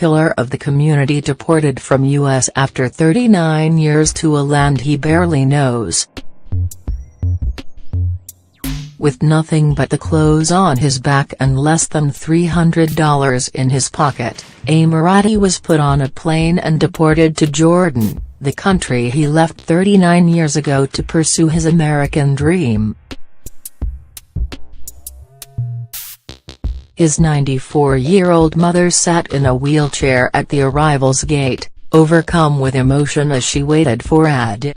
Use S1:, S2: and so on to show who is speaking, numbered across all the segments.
S1: pillar of the community deported from U.S. after 39 years to a land he barely knows. With nothing but the clothes on his back and less than $300 in his pocket, Amer Adi was put on a plane and deported to Jordan, the country he left 39 years ago to pursue his American dream. His 94-year-old mother sat in a wheelchair at the arrival's gate, overcome with emotion as she waited for Adi.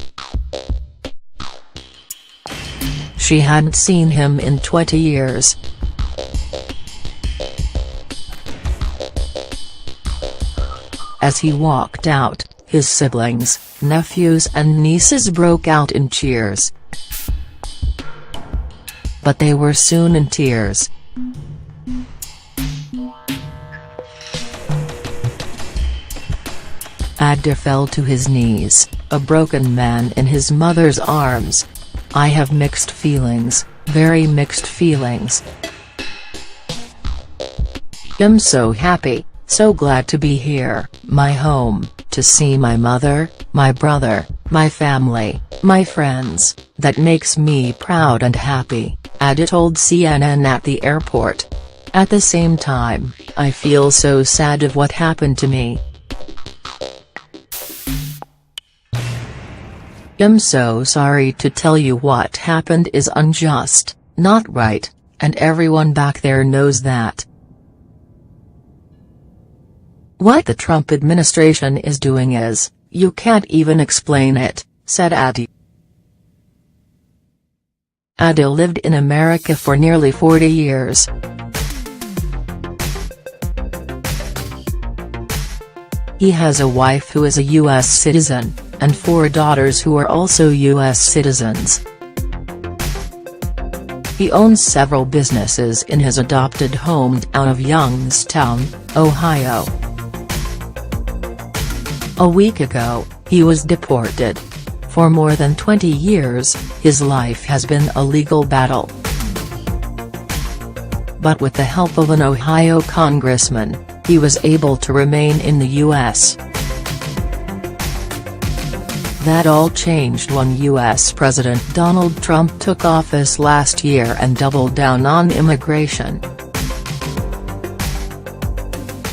S1: She hadn't seen him in 20 years. As he walked out, his siblings, nephews and nieces broke out in cheers. But they were soon in tears. Adi fell to his knees, a broken man in his mother's arms. "I have mixed feelings, very mixed feelings. I'm so happy, so glad to be here, my home, to see my mother, my brother, my family, my friends. That makes me proud and happy," Adi told CNN at the airport. "At the same time, I feel so sad of what happened to me. I'm so sorry to tell you what happened is unjust, not right, and everyone back there knows that. What the Trump administration is doing is, you can't even explain it," said Adi. Adi lived in America for nearly 40 years. He has a wife who is a U.S. citizen, and 4 daughters who are also U.S. citizens. He owns several businesses in his adopted hometown of Youngstown, Ohio. A week ago, he was deported. For more than 20 years, his life has been a legal battle. But with the help of an Ohio congressman, he was able to remain in the U.S. That all changed when U.S. President Donald Trump took office last year and doubled down on immigration.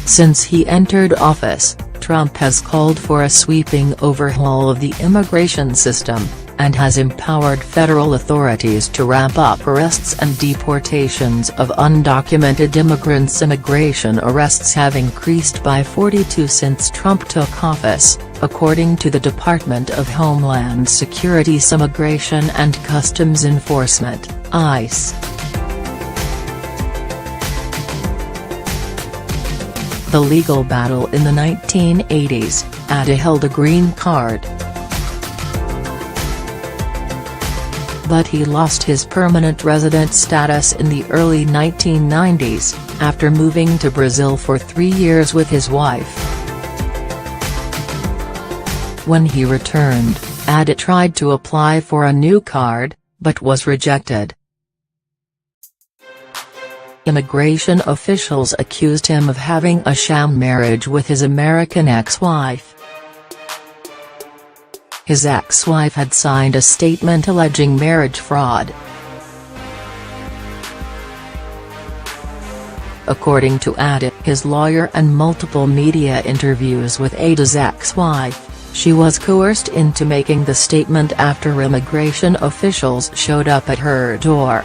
S1: Since he entered office, Trump has called for a sweeping overhaul of the immigration system, and has empowered federal authorities to ramp up arrests and deportations of undocumented immigrants. Immigration arrests have increased by 42 since Trump took office, according to the Department of Homeland Security's Immigration and Customs Enforcement, ICE. The legal battle in the 1980s, Adi held a green card. But he lost his permanent resident status in the early 1990s, after moving to Brazil for 3 years with his wife. When he returned, Adi tried to apply for a new card, but was rejected. Immigration officials accused him of having a sham marriage with his American ex-wife. His ex-wife had signed a statement alleging marriage fraud. According to Adi, his lawyer and multiple media interviews with Adi's ex-wife, she was coerced into making the statement after immigration officials showed up at her door.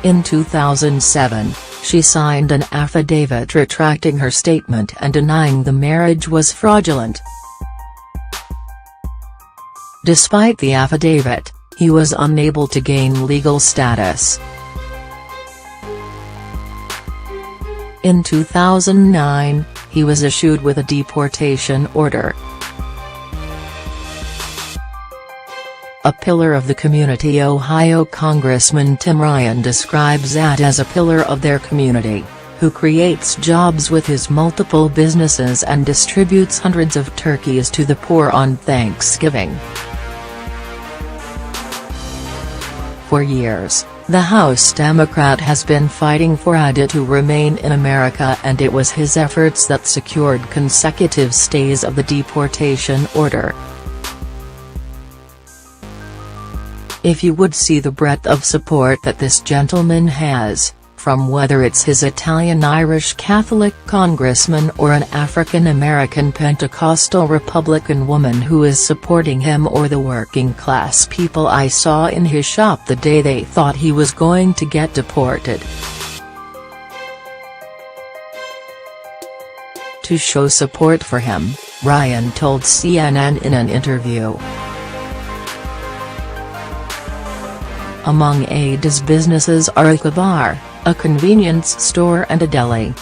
S1: In 2007, she signed an affidavit retracting her statement and denying the marriage was fraudulent. Despite the affidavit, he was unable to gain legal status. In 2009, he was issued with a deportation order. A pillar of the community. Ohio Congressman Tim Ryan describes Adi as a pillar of their community, who creates jobs with his multiple businesses and distributes hundreds of turkeys to the poor on Thanksgiving. For years, The House Democrat has been fighting for Adi to remain in America, and it was his efforts that secured consecutive stays of the deportation order. If you would see the breadth of support that this gentleman has, from whether it's his Italian-Irish Catholic congressman or an African-American Pentecostal Republican woman who is supporting him, or the working-class people I saw in his shop the day they thought he was going to get deported. To show support for him, Ryan told CNN in an interview. Among Adi's businesses are a bar, a convenience store and a deli.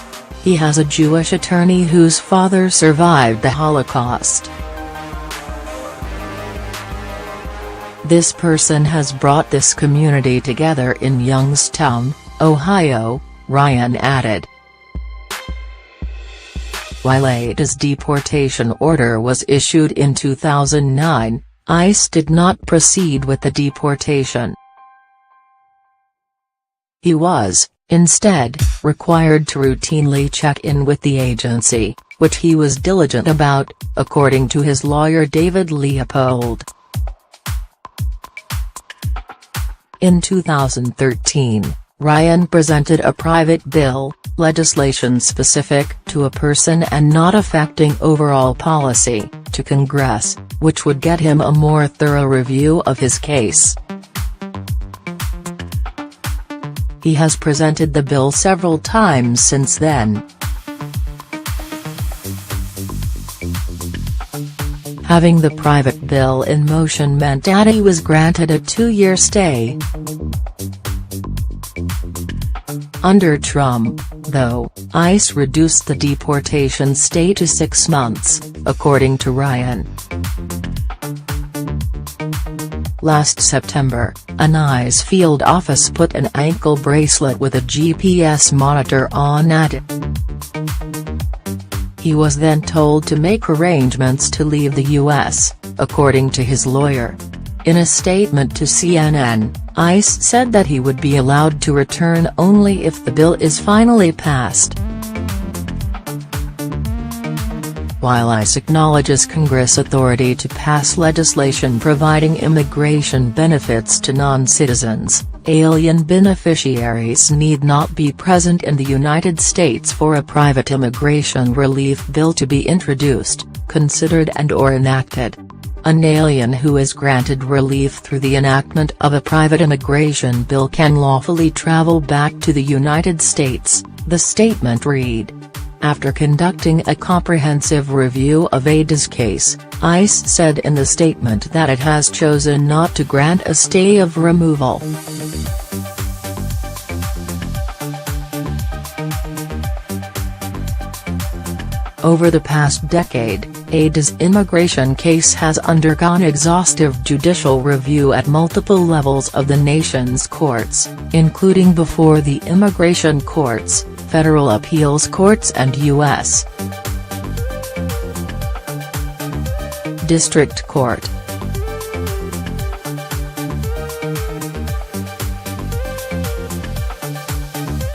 S1: He has a Jewish attorney whose father survived the Holocaust. This person has brought this community together in Youngstown, Ohio, Ryan added. While Adi's deportation order was issued in 2009, ICE did not proceed with the deportation. He was, instead, required to routinely check in with the agency, which he was diligent about, according to his lawyer David Leopold. In 2013, Ryan presented a private bill, legislation specific to a person and not affecting overall policy, to Congress, which would get him a more thorough review of his case. He has presented the bill several times since then. Having the private bill in motion meant Adi was granted a 2-year stay. Under Trump, though, ICE reduced the deportation stay to 6 months, according to Ryan. Last September, an ICE field office put an ankle bracelet with a GPS monitor on Adi. He was then told to make arrangements to leave the U.S., according to his lawyer. In a statement to CNN, ICE said that he would be allowed to return only if the bill is finally passed. While ICE acknowledges Congress' authority to pass legislation providing immigration benefits to non-citizens, alien beneficiaries need not be present in the United States for a private immigration relief bill to be introduced, considered and/or enacted. An alien who is granted relief through the enactment of a private immigration bill can lawfully travel back to the United States, the statement read. After conducting a comprehensive review of Adi's case, ICE said in the statement that it has chosen not to grant a stay of removal. Over the past decade, Adi's immigration case has undergone exhaustive judicial review at multiple levels of the nation's courts, including before the immigration courts, federal appeals courts and U.S. District Court.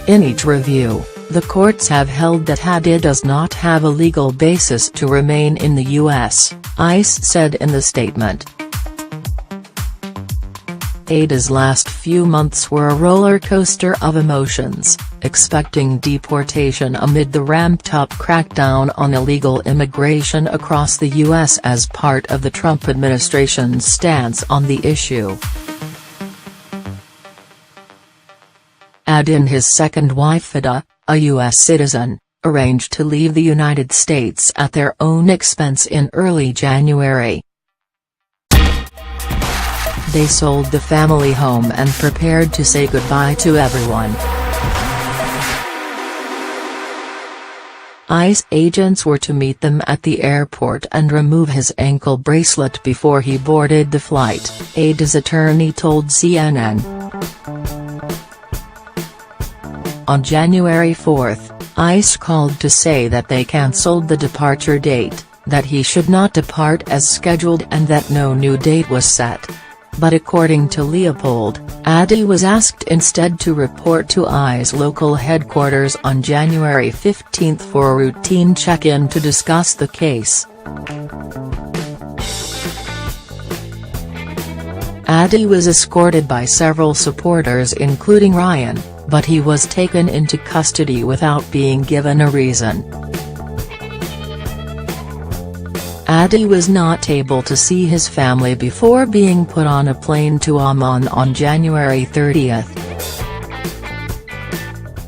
S1: In each review, the courts have held that Adi does not have a legal basis to remain in the U.S., ICE said in the statement. Adi's last few months were a roller coaster of emotions, expecting deportation amid the ramped-up crackdown on illegal immigration across the U.S. as part of the Trump administration's stance on the issue. Adi and his second wife Ida, a U.S. citizen, arranged to leave the United States at their own expense in early January. They sold the family home and prepared to say goodbye to everyone. ICE agents were to meet them at the airport and remove his ankle bracelet before he boarded the flight, Adi's attorney told CNN. On January 4, ICE called to say that they cancelled the departure date, that he should not depart as scheduled and that no new date was set. but according to Leopold, Adi was asked instead to report to ICE local headquarters on January 15 for a routine check-in to discuss the case. Adi was escorted by several supporters including Ryan, but he was taken into custody without being given a reason. Adi was not able to see his family before being put on a plane to Amman on January 30. A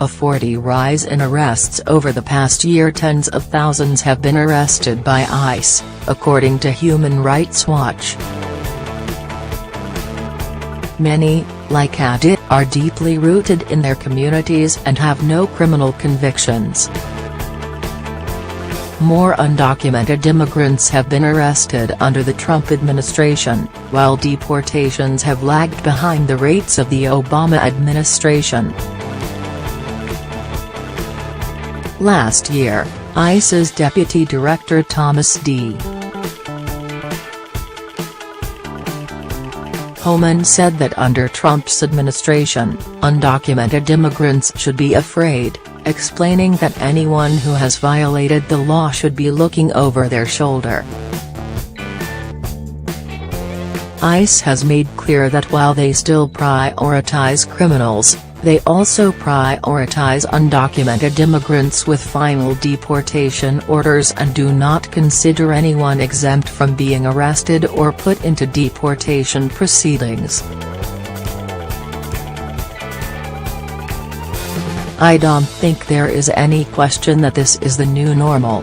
S1: 40% rise in arrests over the past year. Tens of thousands have been arrested by ICE, according to Human Rights Watch. Many, like Adi, are deeply rooted in their communities and have no criminal convictions. More undocumented immigrants have been arrested under the Trump administration, while deportations have lagged behind the rates of the Obama administration. Last year, ICE's Deputy Director Thomas D. Homan said that under Trump's administration, undocumented immigrants should be afraid, explaining that anyone who has violated the law should be looking over their shoulder. ICE has made clear that while they still prioritize criminals, they also prioritize undocumented immigrants with final deportation orders and do not consider anyone exempt from being arrested or put into deportation proceedings. I don't think there is any question that this is the new normal.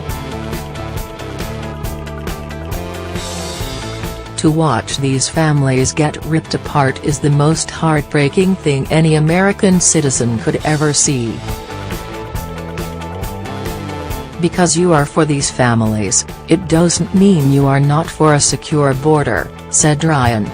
S1: To watch these families get ripped apart is the most heartbreaking thing any American citizen could ever see. Because you are for these families, it doesn't mean you are not for a secure border, said Ryan.